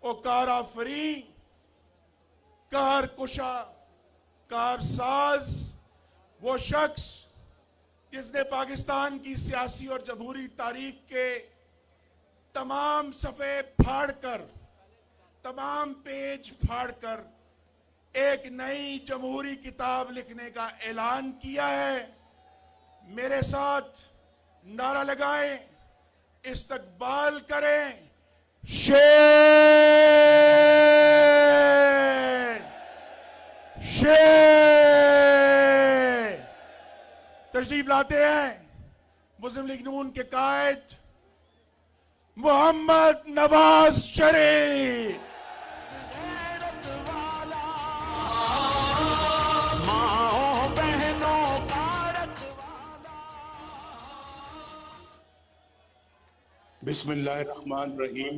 वो कार आफरी, कार कुशा, कारसाज, वो शख्स जिसने पाकिस्तान की सियासी और जमहूरी तारीख के तमाम सफ़े फाड़कर, तमाम पेज फाड़कर एक नई जमहूरी किताब लिखने का ऐलान किया है। मेरे साथ नारा लगाएं, इस्तकबाल करें, शेर शेर। तशरीफ लाते हैं मुस्लिम लीग नून के कायद मोहम्मद नवाज शरीफ। बिस्मिल्लाहिर्रहमानिर्रहीम।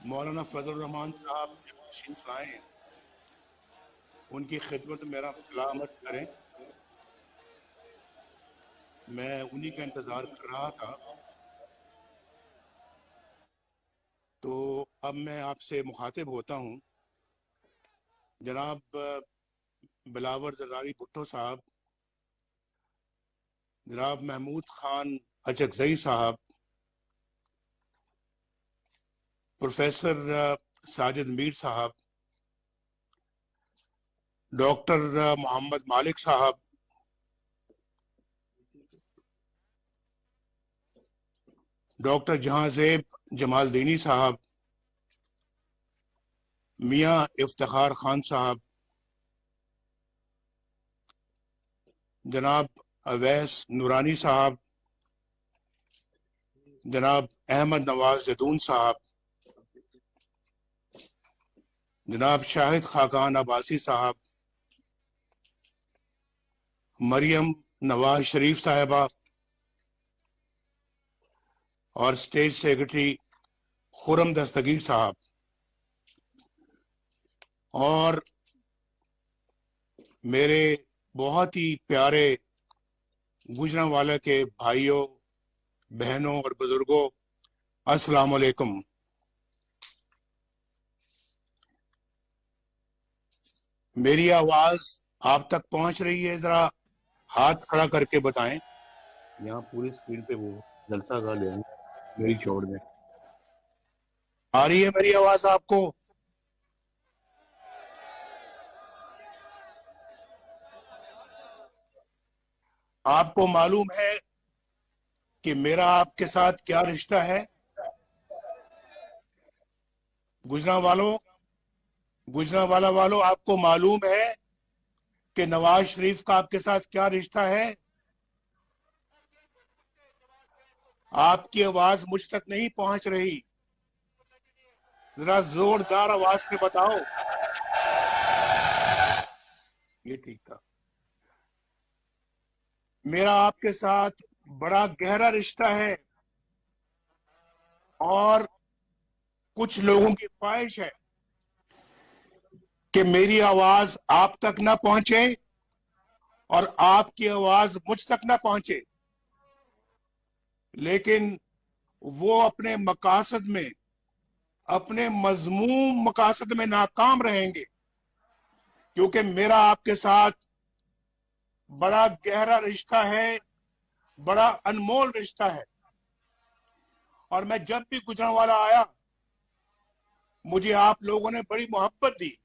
मौलाना फजल रहमान साहब जब तशरीफ लाए, उनकी खिदमत में मेरा सलाम अर्ज़ करें। मैं उन्हीं का इंतज़ार कर रहा था, तो अब मैं आपसे मुखातिब होता हूँ। जनाब बिलावर जरदारी भुट्टो साहब, जनाब महमूद खान अचकजई साहब, प्रोफेसर साजिद मीर साहब, डॉक्टर मोहम्मद मालिक साहब, डॉक्टर जहांजेब जमालदीनी साहब, मियाँ इफ्तिखार खान साहब, जनाब अवैस नूरानी साहब, जनाब अहमद नवाज जदून साहब, जनाब शाहिद खाकान अब्बासी साहब, मरियम नवाज शरीफ साहिबा और स्टेट सेक्रेटरी खुरम दस्तगीर साहब, और मेरे बहुत ही प्यारे गुजरांवाला के भाइयों, बहनों और बुजुर्गों, अस्सलाम वालेकुम। मेरी आवाज आप तक पहुंच रही है? जरा हाथ खड़ा करके बताएं। यहाँ पूरी स्क्रीन पे वो जलसा सा ले मेरी छोड़ दें। आ रही है मेरी आवाज आपको? आपको मालूम है कि मेरा आपके साथ क्या रिश्ता है? गुजरांवाला वालों, आपको मालूम है कि नवाज शरीफ का आपके साथ क्या रिश्ता है? आपकी आवाज मुझ तक नहीं पहुंच रही, जरा जोरदार आवाज से बताओ। ये ठीक था। मेरा आपके साथ बड़ा गहरा रिश्ता है, और कुछ लोगों की ख्वाहिश है कि मेरी आवाज आप तक ना पहुंचे और आपकी आवाज मुझ तक ना पहुंचे, लेकिन वो अपने मकासद में, अपने मजमूम मकासद में नाकाम रहेंगे, क्योंकि मेरा आपके साथ बड़ा गहरा रिश्ता है, बड़ा अनमोल रिश्ता है। और मैं जब भी गुजरांवाला आया, मुझे आप लोगों ने बड़ी मोहब्बत दी,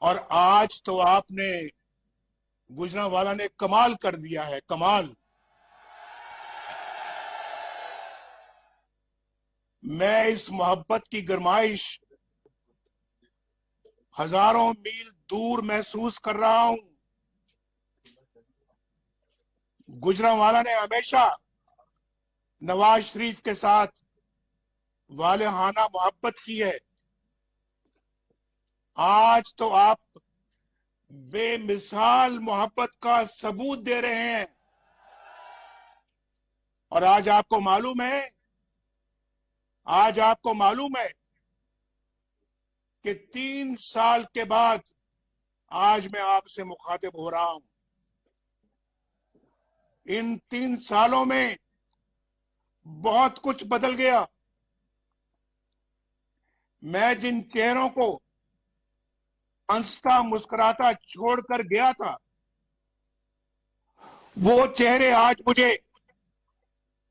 और आज तो आपने, गुजरांवाला ने कमाल कर दिया है, कमाल। मैं इस मोहब्बत की गरमाइश हजारों मील दूर महसूस कर रहा हूं। गुजरांवाला ने हमेशा नवाज शरीफ के साथ वालेहाना मोहब्बत की है। आज तो आप बेमिसाल मोहब्बत का सबूत दे रहे हैं, और आज आपको मालूम है कि 3 साल के बाद आज मैं आपसे मुखातिब हो रहा हूं। इन 3 सालों में बहुत कुछ बदल गया। मैं जिन चेहरों को हंसता मुस्कुराता छोड़कर गया था, वो चेहरे आज मुझे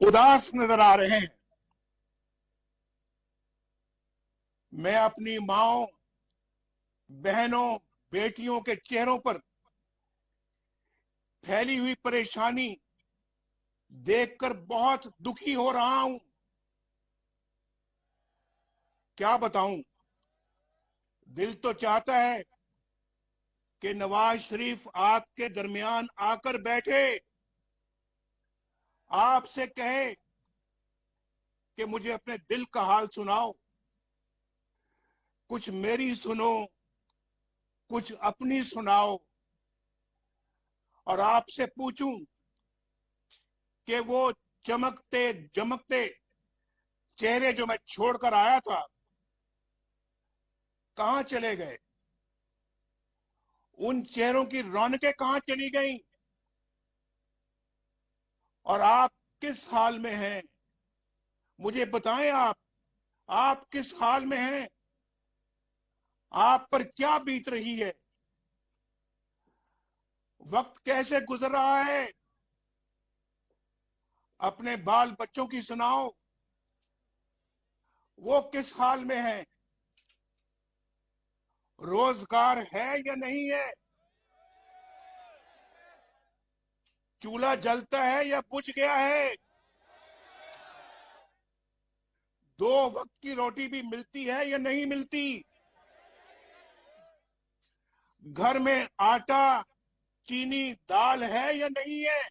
उदास नजर आ रहे हैं। मैं अपनी माओ, बहनों, बेटियों के चेहरों पर फैली हुई परेशानी देखकर बहुत दुखी हो रहा हूं। क्या बताऊं, दिल तो चाहता है कि नवाज शरीफ आपके दरमियान आकर बैठे, आपसे कहे कि मुझे अपने दिल का हाल सुनाओ, कुछ मेरी सुनो, कुछ अपनी सुनाओ, और आपसे पूछूं कि वो चमकते जमकते चेहरे जो मैं छोड़कर आया था, कहां चले गए? उन चेहरों की रौनकें कहां चली गईं? और आप किस हाल में हैं? मुझे बताएं, आप किस हाल में हैं? आप पर क्या बीत रही है? वक्त कैसे गुजर रहा है? अपने बाल बच्चों की सुनाओ, वो किस हाल में हैं? रोजगार है या नहीं है? चूल्हा जलता है या बुझ गया है? 2 वक्त की रोटी भी मिलती है या नहीं मिलती? घर में आटा, चीनी, दाल है या नहीं है?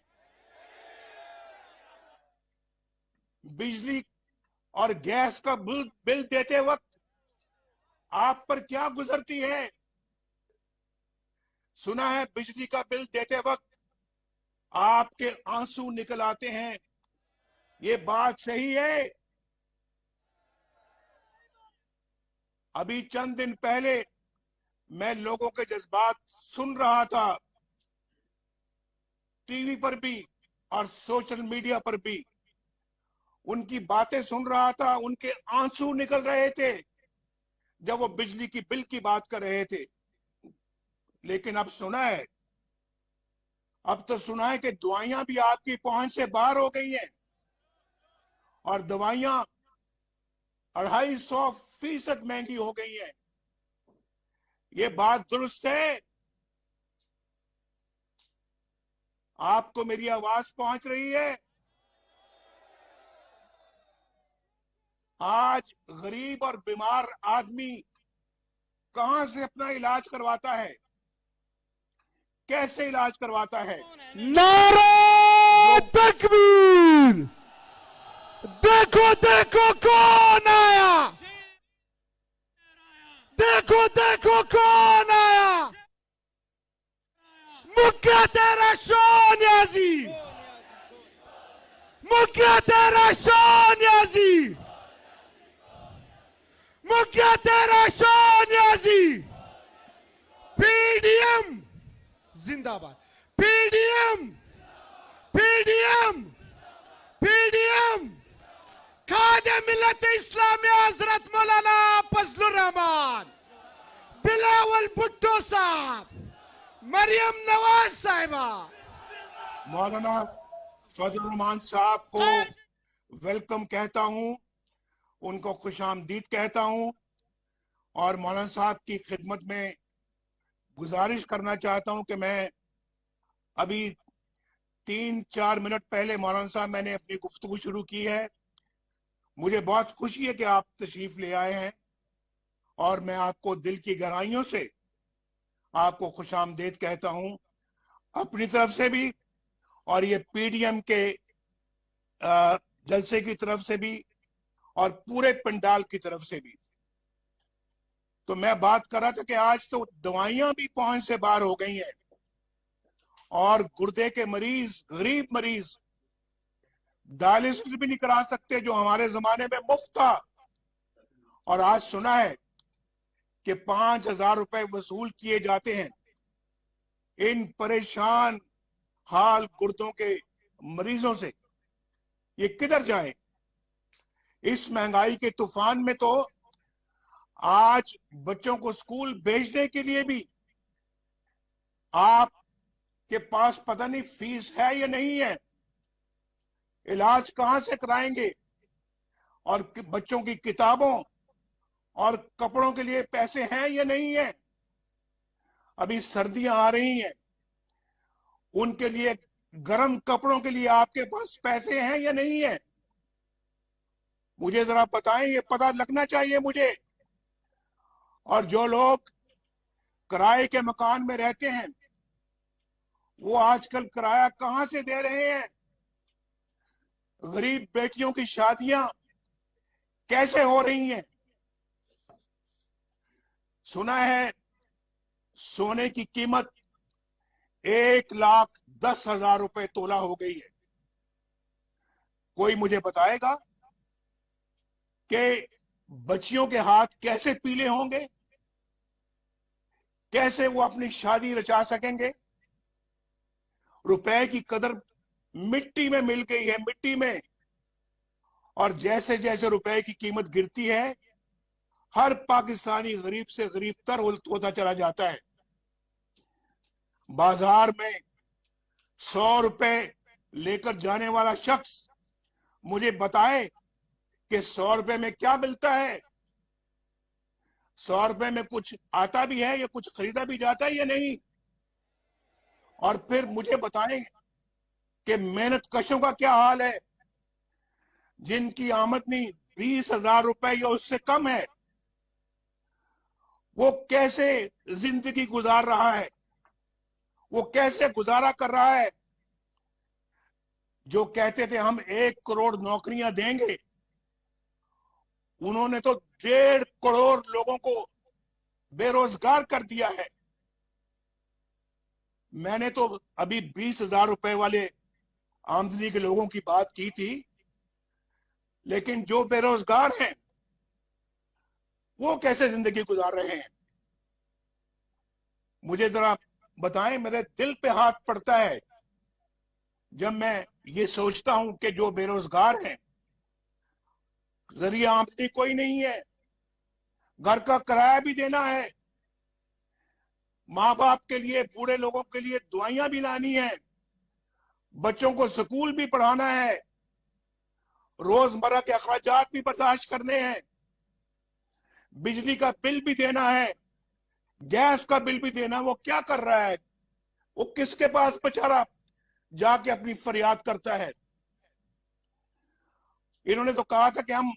बिजली और गैस का बिल देते वक्त आप पर क्या गुजरती है? सुना है बिजली का बिल देते वक्त आपके आंसू निकल आते हैं। ये बात सही है? अभी चंद दिन पहले मैं लोगों के जज्बात सुन रहा था, टीवी पर भी और सोशल मीडिया पर भी उनकी बातें सुन रहा था। उनके आंसू निकल रहे थे जब वो बिजली की बिल की बात कर रहे थे। लेकिन अब तो सुना है कि दवाइयां भी आपकी पहुंच से बाहर हो गई हैं, और दवाइयां 250% महंगी हो गई हैं। ये बात दुरुस्त है? आपको मेरी आवाज पहुंच रही है? आज गरीब और बीमार आदमी कहां से अपना इलाज करवाता है? कैसे इलाज करवाता है? नारे तकबीर! देखो देखो कौन आया, देखो देखो कौन आया, मुक्या तेरा सोनियाजी, मुक्या तेरा सोनियाजी, मुक्या तेरा सोनियाजी। पीडीएम जिंदाबाद, पीडीएम, पीडीएम, पीडीएम। खादे मिल्लत इस्लामी हजरत मौलाना फजलुर रहमान, बिलावल भुट्टो साहब, मरियम नवाज साहिबा। मौलाना फजलुर रहमान साहब को वेलकम कहता हूं, उनको खुशामदीद कहता हूं, और मौलाना साहब की खिदमत में गुजारिश करना चाहता हूं कि मैं अभी 3-4 मिनट पहले मौलाना साहब मैंने अपनी गुफ्तगू शुरू की है। मुझे बहुत खुशी है कि आप तशरीफ ले आए हैं, और मैं आपको दिल की गहराइयों से आपको खुशामदीद कहता हूं, अपनी तरफ से भी और ये पीडीएम के जलसे की तरफ से भी और पूरे पंडाल की तरफ से भी। तो मैं बात कर रहा था कि आज तो दवाइयां भी पहुंच से बाहर हो गई हैं, और गुर्दे के मरीज, गरीब मरीज डायलिसिस भी नहीं करा सकते, जो हमारे जमाने में मुफ्त था। और आज सुना है कि 5,000 रुपए वसूल किए जाते हैं इन परेशान हाल गुर्दों के मरीजों से ये किधर जाए? इस महंगाई के तूफान में तो आज बच्चों को स्कूल भेजने के लिए भी आपके पास पता नहीं फीस है या नहीं है। इलाज कहां से कराएंगे? और बच्चों की किताबों और कपड़ों के लिए पैसे हैं या नहीं है? अभी सर्दियां आ रही हैं, उनके लिए गर्म कपड़ों के लिए आपके पास पैसे हैं या नहीं है? मुझे जरा बताएं, ये पता लगना चाहिए मुझे। और जो लोग किराए के मकान में रहते हैं, वो आजकल किराया कहां से दे रहे हैं? गरीब बेटियों की शादियां कैसे हो रही हैं? सुना है सोने की कीमत 1,10,000 रुपए तोला हो गई है। कोई मुझे बताएगा कि बच्चियों के हाथ कैसे पीले होंगे? कैसे वो अपनी शादी रचा सकेंगे? रुपए की कदर मिट्टी में मिल गई है, मिट्टी में। और जैसे जैसे रुपए की कीमत गिरती है, हर पाकिस्तानी गरीब से गरीब तर होता चला जाता है। बाजार में 100 रुपए लेकर जाने वाला शख्स मुझे बताए कि 100 रुपए में क्या मिलता है? 100 रुपए में कुछ आता भी है या कुछ खरीदा भी जाता है या नहीं? और फिर मुझे बताएं कि मेहनत कशों का क्या हाल है, जिनकी आमदनी 20,000 रुपए या उससे कम है। वो कैसे जिंदगी गुजार रहा है? वो कैसे गुजारा कर रहा है? जो कहते थे हम 1 करोड़ नौकरियां देंगे, उन्होंने तो 1.5 करोड़ लोगों को बेरोजगार कर दिया है। मैंने तो अभी 20,000 रुपए वाले आमदनी के लोगों की बात की थी, लेकिन जो बेरोजगार हैं वो कैसे जिंदगी गुजार रहे हैं? मुझे जरा बताएं। मेरे दिल पे हाथ पड़ता है जब मैं ये सोचता हूं कि जो बेरोजगार हैं, जरिया आमदनी कोई नहीं है, घर का किराया भी देना है, माँ बाप के लिए, बूढ़े लोगों के लिए दवाइयां भी लानी है, बच्चों को स्कूल भी पढ़ाना है, रोजमर्रा के अखराजात भी बर्दाश्त करने हैं, बिजली का बिल भी देना है, गैस का बिल भी देना। वो क्या कर रहा है? वो किसके पास बेचारा जाके अपनी फरियाद करता है? इन्होंने तो कहा था कि हम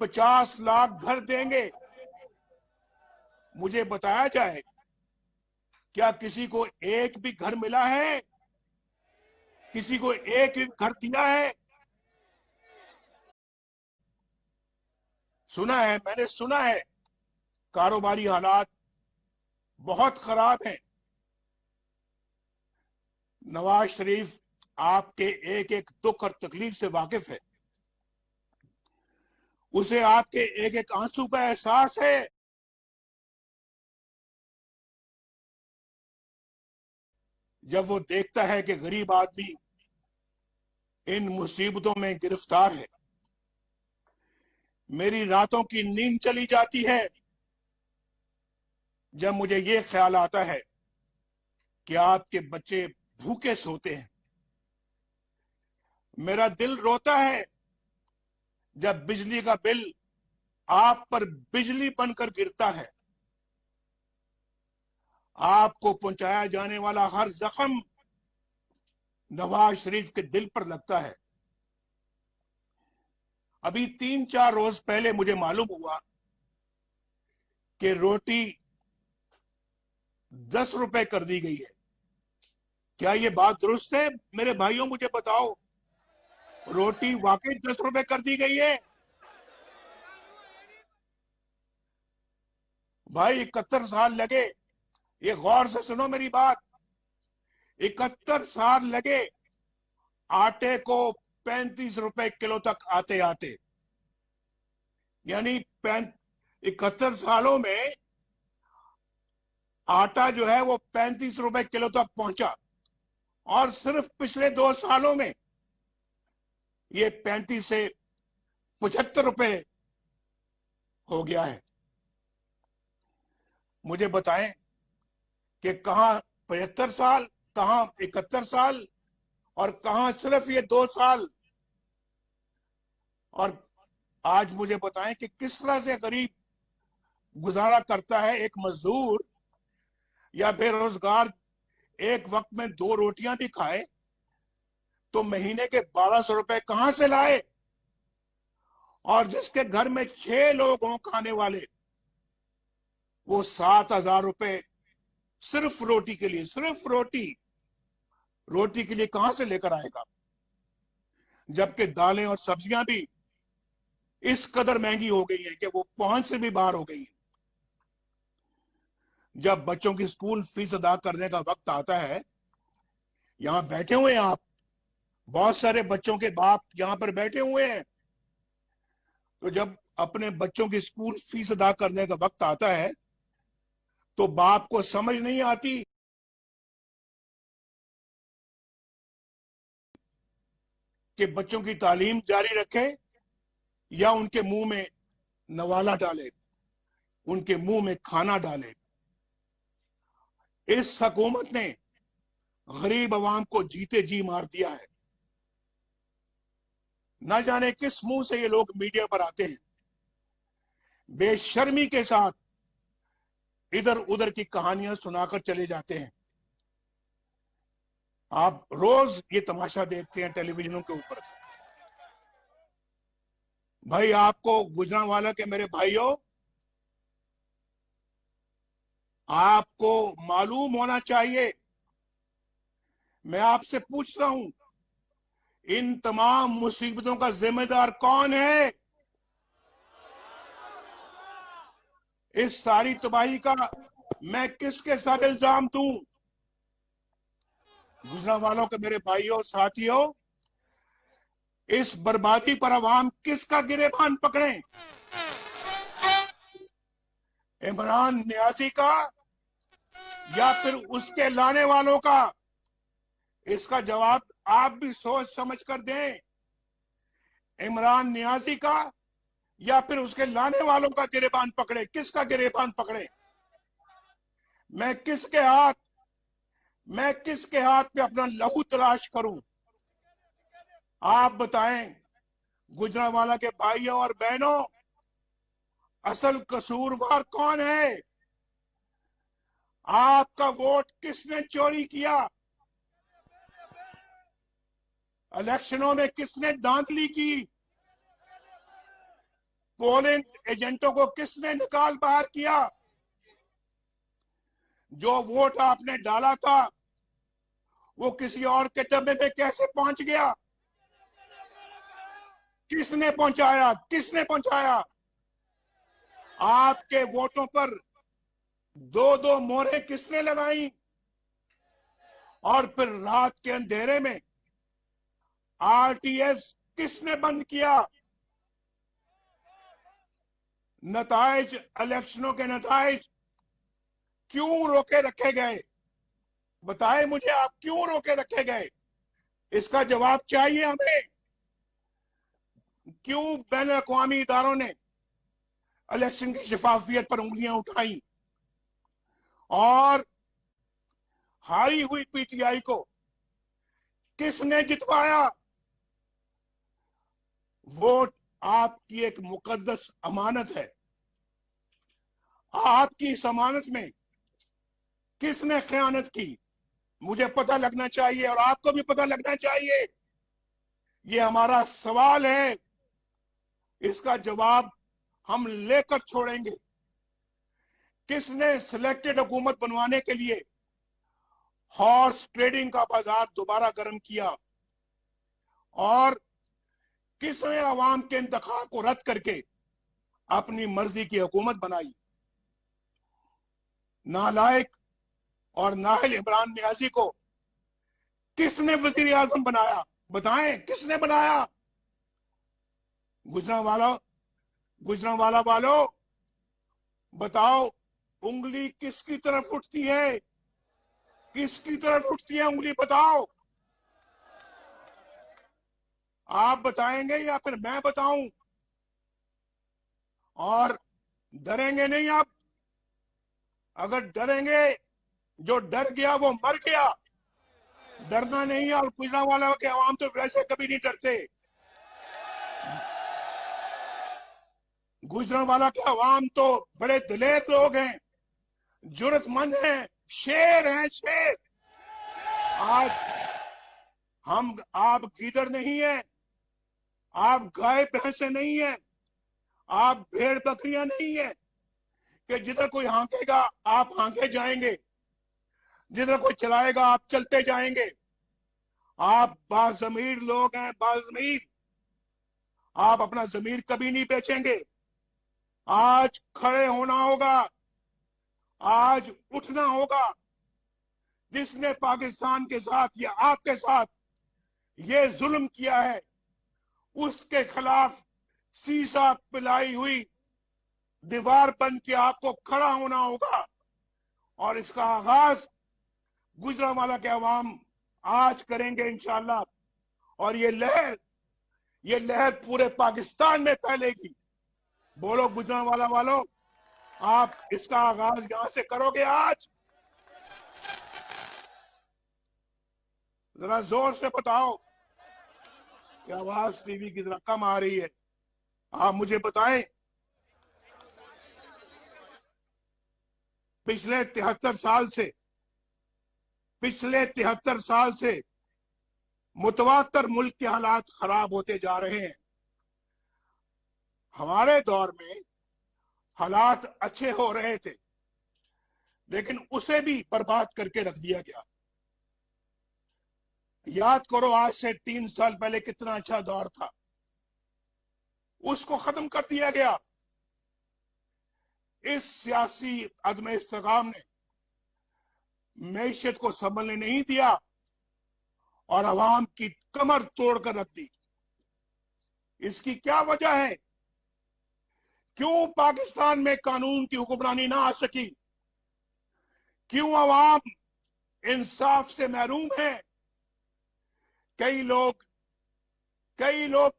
50 लाख घर देंगे। मुझे बताया जाए, क्या किसी को एक भी घर मिला है? किसी को एक भी घर दिया है? सुना है, मैंने सुना है कारोबारी हालात बहुत खराब हैं। नवाज शरीफ आपके एक एक दुख और तकलीफ से वाकिफ है, उसे आपके एक एक आंसू का एहसास है। जब वो देखता है कि गरीब आदमी इन मुसीबतों में गिरफ्तार है, मेरी रातों की नींद चली जाती है जब मुझे ये ख्याल आता है कि आपके बच्चे भूखे सोते हैं। मेरा दिल रोता है जब बिजली का बिल आप पर बिजली बनकर गिरता है। आपको पहुंचाया जाने वाला हर जख्म नवाज शरीफ के दिल पर लगता है। अभी 3-4 रोज पहले मुझे मालूम हुआ कि रोटी 10 रुपए कर दी गई है। क्या ये बात दुरुस्त है? मेरे भाइयों मुझे बताओ, रोटी वाकई 10 रुपए कर दी गई है? भाई 71 साल लगे, ये गौर से सुनो मेरी बात, 71 साल लगे आटे को 35 रुपए किलो तक आते आते। यानी 71 सालों में आटा जो है वो 35 रुपए किलो तक पहुंचा, और सिर्फ पिछले 2 सालों में ये 35 से 75 रुपए हो गया है। मुझे बताएं कि कहां 75 साल, कहां 71 साल, और कहां सिर्फ ये 2 साल। और आज मुझे बताएं कि किस तरह से गरीब गुजारा करता है एक मजदूर या बेरोजगार। एक वक्त में 2 रोटियां भी खाए तो महीने के 1200 रुपए कहां से लाए, और जिसके घर में 6 लोग हों खाने वाले, वो 7000 रुपए सिर्फ रोटी के लिए, सिर्फ रोटी के लिए कहां से लेकर आएगा, जबकि दालें और सब्जियां भी इस कदर महंगी हो गई हैं कि वो पहुंच से भी बाहर हो गई हैं। जब बच्चों की स्कूल फीस अदा करने का वक्त आता है, यहां बैठे हुए हैं आप, बहुत सारे बच्चों के बाप यहां पर बैठे हुए हैं, तो जब अपने बच्चों की स्कूल फीस अदा करने का वक्त आता है तो बाप को समझ नहीं आती कि बच्चों की तालीम जारी रखे या उनके मुंह में नवाला डाले, उनके मुंह में खाना डाले। इस हुकूमत ने गरीब अवाम को जीते जी मार दिया है। न जाने किस मुंह से ये लोग मीडिया पर आते हैं, बेशर्मी के साथ इधर उधर की कहानियां सुनाकर चले जाते हैं। आप रोज ये तमाशा देखते हैं टेलीविजनों के ऊपर। भाई, आपको गुजरांवाला के मेरे भाइयों, आपको मालूम होना चाहिए, मैं आपसे पूछता हूं, इन तमाम मुसीबतों का जिम्मेदार कौन है? इस सारी तबाही का मैं किसके साथ इल्जाम दूं? गुजरांवालों के मेरे भाइयों साथियों, इस बर्बादी पर अवाम किसका गिरेबान पकड़े? इमरान नियाजी का या फिर उसके लाने वालों का? इसका जवाब आप भी सोच समझ कर दें। इमरान नियाजी का या फिर उसके लाने वालों का गिरेबान पकड़े? किसका गिरेबान पकड़े? मैं किसके हाथ पे अपना लहू तलाश करूं? आप बताएं, गुजरांवाला के भाइयों और बहनों, असल कसूरवार कौन है? आपका वोट किसने चोरी किया? इलेक्शनों में किसने धांधली की? पोलिंग एजेंटों को किसने निकाल बाहर किया? जो वोट आपने डाला था वो किसी और के डब्बे में कैसे पहुंच गया? किसने पहुंचाया? किसने पहुंचाया? आपके वोटों पर 2-2 मोहरें किसने लगाई? और फिर रात के अंधेरे में आरटीएस किसने बंद किया? नताइज, इलेक्शनों के नताइज क्यों रोके रखे गए? बताएं मुझे, आप क्यों रोके रखे गए? इसका जवाब चाहिए हमें। क्यों बैन अक़वामी इदारों ने इलेक्शन की शफाफियत पर उंगलियां उठाई और हारी हुई पीटीआई को किसने जितवाया? वोट आपकी एक मुकद्दस अमानत है। आपकी इस अमानत में किसने खयानत की? मुझे पता लगना चाहिए और आपको भी पता लगना चाहिए। ये हमारा सवाल है, इसका जवाब हम लेकर छोड़ेंगे। किसने सिलेक्टेड हुकूमत बनवाने के लिए हॉर्स ट्रेडिंग का बाजार दोबारा गर्म किया? और किसने अवाम के इंतखाब को रद्द करके अपनी मर्जी की हुकूमत बनाई? नालायक और नाहिल इमरान नियाजी को किसने वजीर आजम बनाया? बताएं, किसने बनाया? गुजरांवाला वालों, बताओ, उंगली किसकी तरफ उठती है? किसकी तरफ उठती है उंगली, बताओ। आप बताएंगे या फिर मैं बताऊं? और डरेंगे नहीं आप। अगर डरेंगे, जो डर गया वो मर गया। डरना नहीं है। और गुजरांवाला के अवाम तो वैसे कभी नहीं डरते। गुजरांवाला के अवाम तो बड़े दिलेर लोग हैं, जुर्रतमंद हैं, शेर हैं, शेर। आज आप गीदड़ नहीं है, आप गाय भैंसे नहीं है, आप भेड़ बकरियां नहीं है कि जिधर कोई हांकेगा आप हांके जाएंगे, जिधर कोई चलाएगा आप चलते जाएंगे। आप बाज़मीर लोग हैं, बाज़मीर। आप अपना जमीर कभी नहीं बेचेंगे। आज खड़े होना होगा, आज उठना होगा। जिसने पाकिस्तान के साथ या आपके साथ ये जुल्म किया है, उसके खिलाफ सीसा पिलाई हुई दीवार बन के आपको खड़ा होना होगा। और इसका आगाज गुजरांवाला के अवाम आज करेंगे इंशाअल्लाह। और ये लहर पूरे पाकिस्तान में फैलेगी। बोलो गुजरांवाला वालों, आप इसका आगाज यहां से करोगे आज? जरा जोर से बताओ कि आवाज टीवी की जरा कम आ रही है। आप मुझे बताएं, पिछले 73 साल से मुतवातर मुल्क के हालात खराब होते जा रहे हैं। हमारे दौर में हालात अच्छे हो रहे थे, लेकिन उसे भी बर्बाद करके रख दिया गया। याद करो, आज से 3 साल पहले कितना अच्छा दौर था, उसको खत्म कर दिया गया। इस सियासी अदम इस्तेकाम ने मैशत को संभलने नहीं दिया और अवाम की कमर तोड़कर रख दी। इसकी क्या वजह है? क्यों पाकिस्तान में कानून की हुक्मरानी ना आ सकी? क्यों अवाम इंसाफ से महरूम है? कई लोग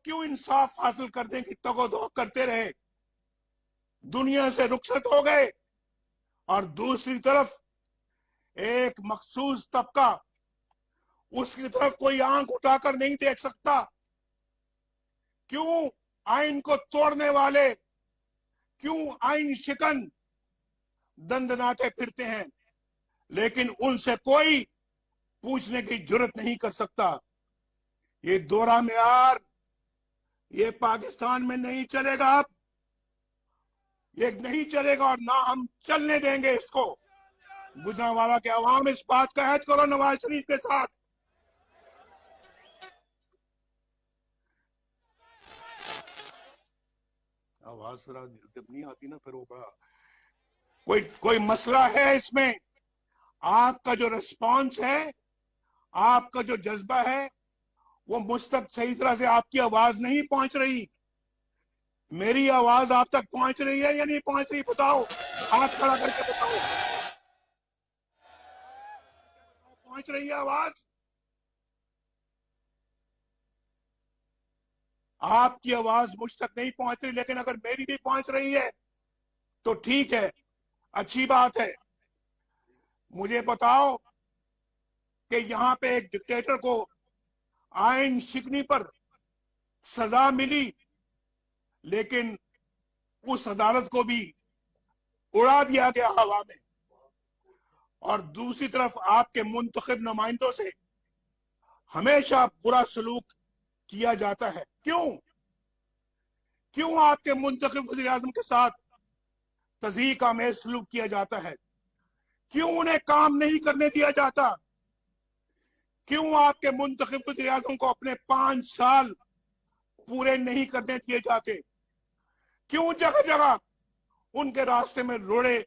क्यों इंसाफ हासिल करने की तगोदो करते रहे, दुनिया से रुखसत हो गए। और दूसरी तरफ एक मखसूस तबका, उसकी तरफ कोई आंख उठाकर नहीं देख सकता। क्यों आइन को तोड़ने वाले, क्यों आइन शिकन दंदनाते फिरते हैं, लेकिन उनसे कोई पूछने की जुर्रत नहीं कर सकता। ये दोहरा मेयार ये पाकिस्तान में नहीं चलेगा। अब ये नहीं चलेगा और ना हम चलने देंगे इसको। गुजरांवाला के अवाम, इस बात का अहद करो नवाज शरीफ के साथ। आवाज जरा जब नहीं आती ना, फिर होगा कोई मसला है इसमें। आपका जो रिस्पॉन्स है, आपका जो जज्बा है, वो मुझ तक सही तरह से आपकी आवाज नहीं पहुंच रही। मेरी आवाज आप तक पहुंच रही है या नहीं पहुंच रही? बताओ, हाथ खड़ा करके बताओ। पहुंच रही है आवाज? आपकी आवाज मुझ तक नहीं पहुंच रही, लेकिन अगर मेरी भी पहुंच रही है तो ठीक है, अच्छी बात है। मुझे बताओ कि यहां पे एक डिक्टेटर को आइन शिकनी पर सजा मिली, लेकिन उस अदालत को भी उड़ा दिया गया हवा में। और दूसरी तरफ आपके मुंतखब नुमाइंदों से हमेशा बुरा सलूक किया जाता है। क्यों आपके मुंतखब वज़ीर आज़म के साथ तज़ीक आमेज़ सलूक किया जाता है? क्यों उन्हें काम नहीं करने दिया जाता? क्यों आपके मुंतखब वज़ीर आज़म को अपने 5 साल पूरे नहीं करने दिए जाते? क्यों जगह जगह उनके रास्ते में रोड़े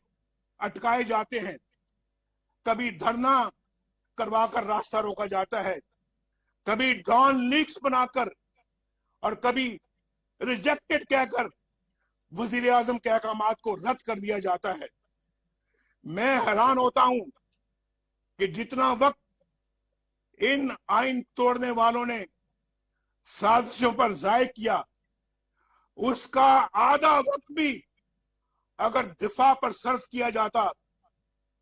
अटकाए जाते हैं? कभी धरना करवाकर रास्ता रोका जाता है, कभी डॉन लीक्स बनाकर, और कभी रिजेक्टेड कहकर वजीर आजम के अहकामात को रद्द कर दिया जाता है। मैं हैरान होता हूं कि जितना वक्त इन आइन तोड़ने वालों ने साजिशों पर जाय किया, उसका आधा वक्त भी अगर दिफा पर सर्फ किया जाता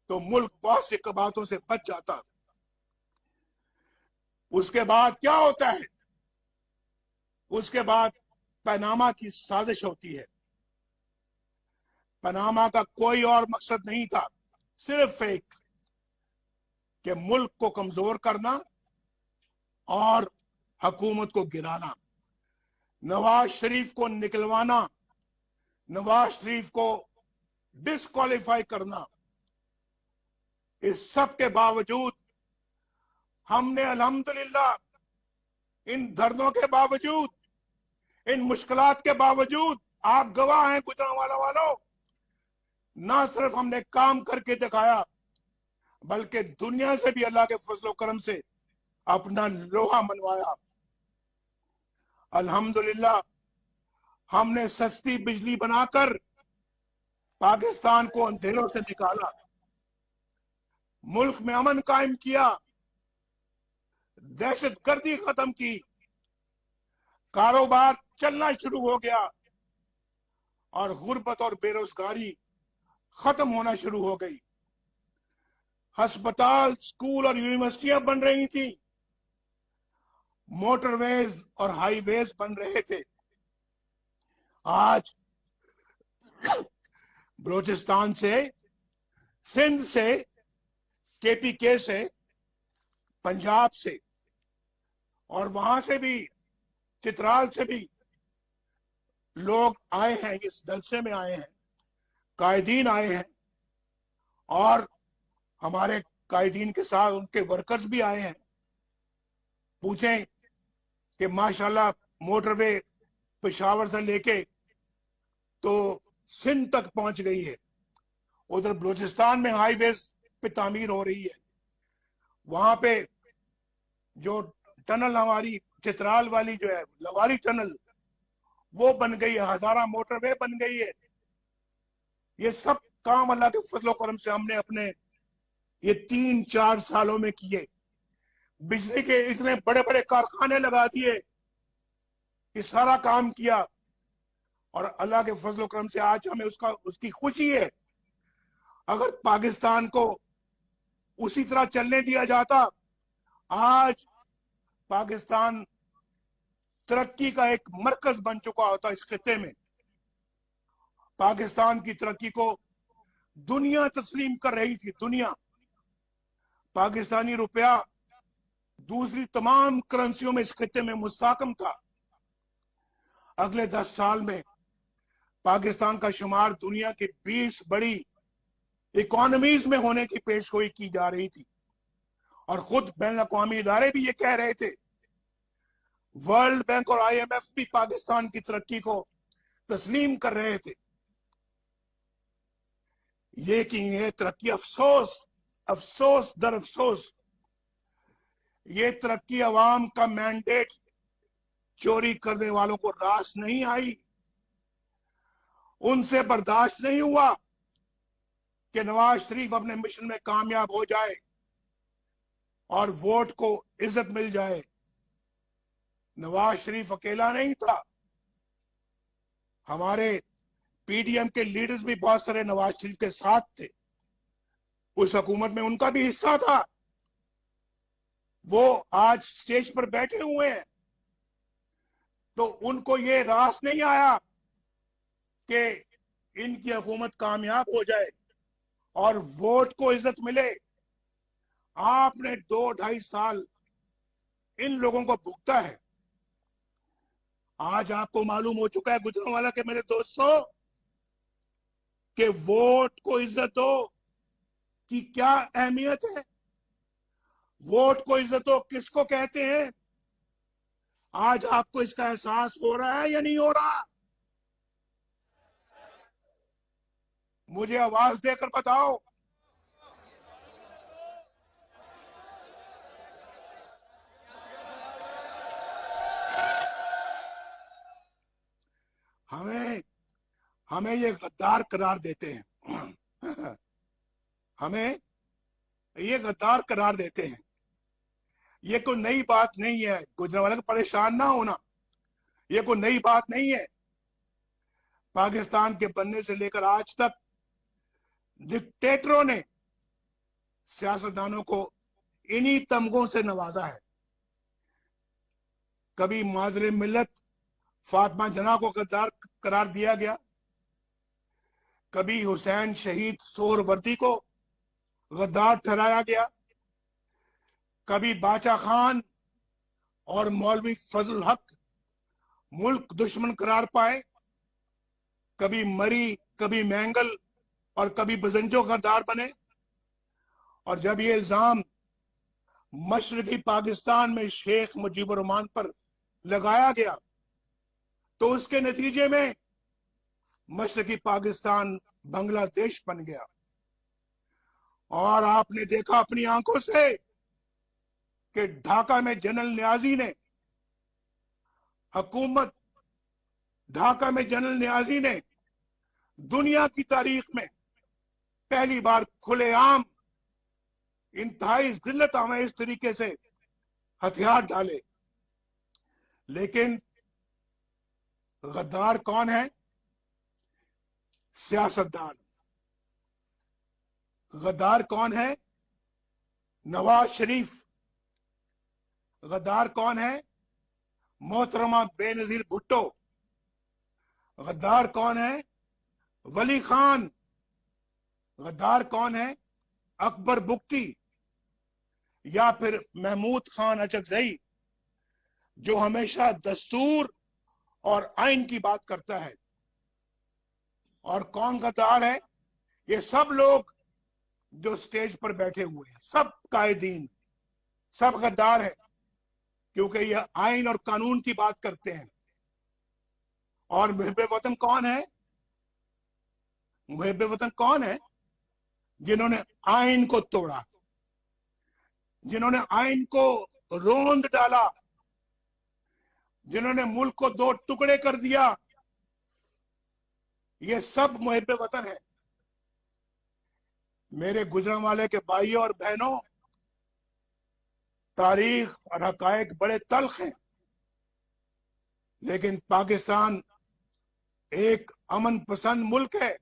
तो मुल्क बहुत सी कबातों से बच जाता। उसके बाद क्या होता है? उसके बाद पनामा की साजिश होती है। पनामा का कोई और मकसद नहीं था, सिर्फ एक कि मुल्क को कमजोर करना और हुकूमत को गिराना, नवाज शरीफ को निकलवाना, नवाज शरीफ को डिस्क्वालीफाई करना। इस सब के बावजूद हमने अल्हम्दुलिल्लाह इन धरनों के बावजूद, इन मुश्किलात के बावजूद, आप गवाह हैं गुजरांवाला वालों, ना सिर्फ हमने काम करके दिखाया बल्कि दुनिया से भी अल्लाह के फजलो करम से अपना लोहा मनवाया। अल्हम्दुलिल्लाह हमने सस्ती बिजली बनाकर पाकिस्तान को अंधेरों से निकाला, मुल्क में अमन कायम किया, दहशतगर्दी खत्म की, कारोबार चलना शुरू हो गया और गुर्बत और बेरोजगारी खत्म होना शुरू हो गई। अस्पताल, स्कूल और यूनिवर्सिटियां बन रही थी, मोटरवेज और हाईवेज बन रहे थे। आज बलूचिस्तान से, सिंध से, केपीके से, पंजाब से और वहां से भी, चित्राल से भी लोग आए हैं, इस जलसे में आए हैं, कायदीन आए हैं और हमारे कायदीन के साथ उनके वर्कर्स भी आए हैं। पूछें कि माशाल्लाह मोटरवे पेशावर से लेके तो सिंध तक पहुंच गई है। उधर बलूचिस्तान में हाईवेज पे तामीर हो रही है, वहां पे जो टनल हमारी चित्राल वाली जो है लवारी टनल, वो बन गई है, हजारा मोटरवे बन गई है। ये सब काम अल्लाह के फजलो करम से हमने अपने ये 3-4 सालों में किए। बिजली के इतने बड़े बड़े कारखाने लगा दिए, ये सारा काम किया और अल्लाह के फजलो करम से आज हमें उसकी खुशी है। अगर पाकिस्तान को उसी तरह चलने दिया जाता, आज पाकिस्तान तरक्की का एक मरकज बन चुका होता इस खित्ते में। पाकिस्तान की तरक्की को दुनिया तस्लीम कर रही थी, दुनिया। पाकिस्तानी रुपया दूसरी तमाम करेंसियों में इस खित्ते में मुस्तहकम था। अगले 10 साल में पाकिस्तान का शुमार दुनिया की 20 बड़ी इकोनॉमीज में होने की पेशगोई की जा रही थी और खुद बैन अवी इदारे भी ये कह रहे थे। वर्ल्ड बैंक और IMF भी पाकिस्तान की तरक्की को तस्लीम कर रहे थे। लेकिन ये तरक्की अफसोस दर अफसोस, ये तरक्की अवाम का मैंडेट चोरी करने वालों को रास नहीं आई। उनसे बर्दाश्त नहीं हुआ कि नवाज शरीफ अपने मिशन में कामयाब हो जाए और वोट को इज्जत मिल जाए। नवाज शरीफ अकेला नहीं था, हमारे PDM के लीडर्स भी बहुत सारे नवाज शरीफ के साथ थे, उस हुकूमत में उनका भी हिस्सा था। वो आज स्टेज पर बैठे हुए हैं, तो उनको ये रास नहीं आया कि इनकी हुकूमत कामयाब हो जाए और वोट को इज्जत मिले। आपने 2-2.5 साल इन लोगों को भुगता है। आज आपको मालूम हो चुका है गुजरांवाला के मेरे दोस्तों कि वोट को इज्जत दो की क्या अहमियत है। वोट को इज्जत दो किसको कहते हैं? आज आपको इसका एहसास हो रहा है या नहीं हो रहा? मुझे आवाज देकर बताओ। हमें ये गद्दार करार देते हैं। हमें ये गद्दार करार देते हैं। ये कोई नई बात नहीं है, गुजरांवाला को परेशान ना होना, ये कोई नई बात नहीं है। पाकिस्तान के बनने से लेकर आज तक डिक्टेटरों ने सियासतदानों को इन्हीं तमगों से नवाजा है। कभी मादरे मिल्लत फातिमा जना को गद्दार करार दिया गया, कभी हुसैन शहीद सोहरवर्दी को गद्दार ठहराया गया, कभी बाचा खान और मौलवी फजल हक मुल्क दुश्मन करार पाए, कभी मरी, कभी मैंगल और कभी बजंजो गद्दार बने। और जब ये इल्जाम मशरकी पाकिस्तान में शेख मुजीबुर रहमान पर लगाया गया तो उसके नतीजे में मशरकी पाकिस्तान बांग्लादेश बन गया। और आपने देखा अपनी आंखों से कि ढाका में जनरल नियाजी ने दुनिया की तारीख में पहली बार खुलेआम इंतहाई जिल्लत में इस तरीके से हथियार डाले। लेकिन गद्दार कौन है? सियासतदान। गद्दार कौन है? नवाज शरीफ। गद्दार कौन है? मोहतरमा बेनजीर भुट्टो। गद्दार कौन है? वली खान। गद्दार कौन है? अकबर बुख्ती या फिर महमूद खान अचकजई, जो हमेशा दस्तूर और आइन की बात करता है। और कौन गद्दार है? ये सब लोग जो स्टेज पर बैठे हुए हैं, सब कायदीन, सब गद्दार है, क्योंकि ये आइन और कानून की बात करते हैं। और मुहिब्बे वतन कौन है? मुहिब्बे वतन कौन है? जिन्होंने आइन को तोड़ा, जिन्होंने आइन को रोंद डाला, जिन्होंने मुल्क को दो टुकड़े कर दिया, ये सब मुहिब्बे वतन है। मेरे गुजरांवाले के भाइयों और बहनों, तारीख और हकायक बड़े तल्ख हैं, लेकिन पाकिस्तान एक अमन पसंद मुल्क है।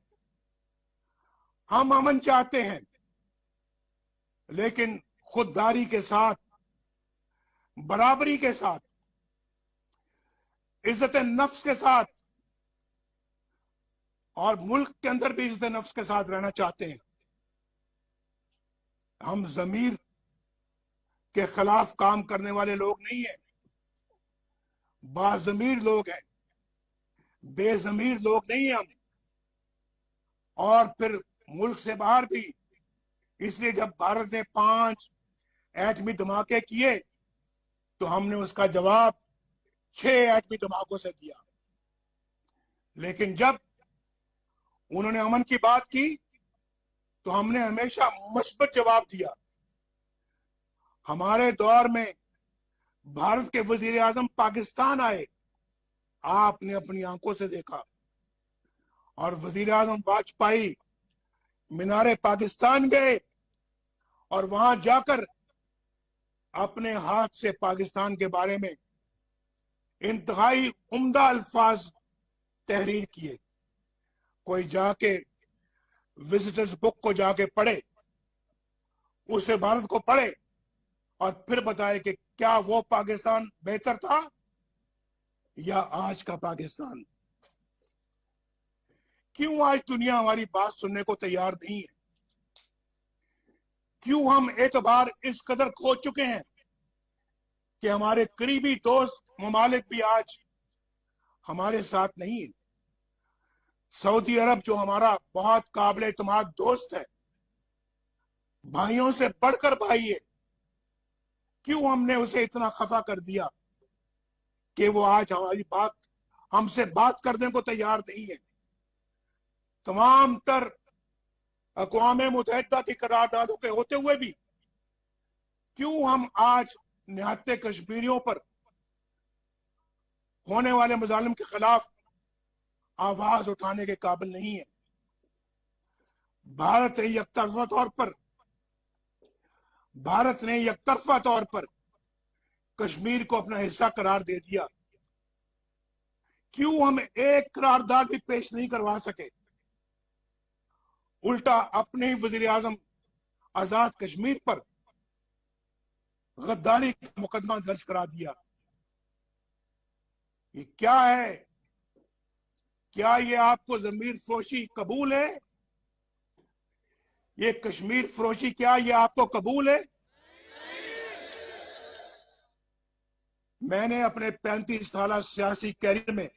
हम अमन चाहते हैं, लेकिन खुददारी के साथ, बराबरी के साथ, इज्जत नफ्स के साथ, और मुल्क के अंदर भी इज्जत नफ्स के साथ रहना चाहते हैं। हम ज़मीर के खिलाफ काम करने वाले लोग नहीं हैं, बाज़मीर लोग हैं, बेज़मीर लोग नहीं हैं हम। और फिर मुल्क से बाहर भी, इसलिए जब भारत ने 5 एटमी धमाके किए तो हमने उसका जवाब 6 एटमी धमाकों से दिया। लेकिन जब उन्होंने अमन की बात की तो हमने हमेशा मुस्बत जवाब दिया। हमारे दौर में भारत के वजीर आजम पाकिस्तान आए, आपने अपनी आंखों से देखा। और वजीर आजम वाजपेयी मीनारे पाकिस्तान गए और वहां जाकर अपने हाथ से पाकिस्तान के बारे में इंतहाई उम्दा अल्फाज तहरीर किए। कोई जाके विजिटर्स बुक को जाके पढ़े, उस इबारत को पढ़े और फिर बताए कि क्या वो पाकिस्तान बेहतर था या आज का पाकिस्तान। क्यों आज दुनिया हमारी बात सुनने को तैयार नहीं है? क्यों हम एतबार इस कदर खो चुके हैं कि हमारे करीबी दोस्त ममालिक भी आज हमारे साथ नहीं है? सऊदी अरब, जो हमारा बहुत काबिल एतमाद दोस्त है, भाइयों से बढ़कर भाई है, क्यों हमने उसे इतना खफा कर दिया कि वो आज हमसे बात करने को तैयार नहीं है? तमाम तर अक़वाम मुत्तहिदा की करारदादों के होते हुए भी क्यों हम आज निहत्ते कश्मीरियों पर होने वाले मजालिम के खिलाफ आवाज उठाने के काबिल नहीं है? भारत ने एकतरफा तौर पर कश्मीर को अपना हिस्सा करार दे दिया। क्यों हम एक करारदाद भी पेश नहीं करवा सके? उल्टा अपने ही वजीर आजम आजाद कश्मीर पर गद्दारी का मुकदमा दर्ज करा दिया। ये क्या है? क्या ये आपको जमीर फरोशी कबूल है? ये कश्मीर फरोशी क्या ये आपको कबूल है? मैंने अपने 35 साल सियासी कैरियर में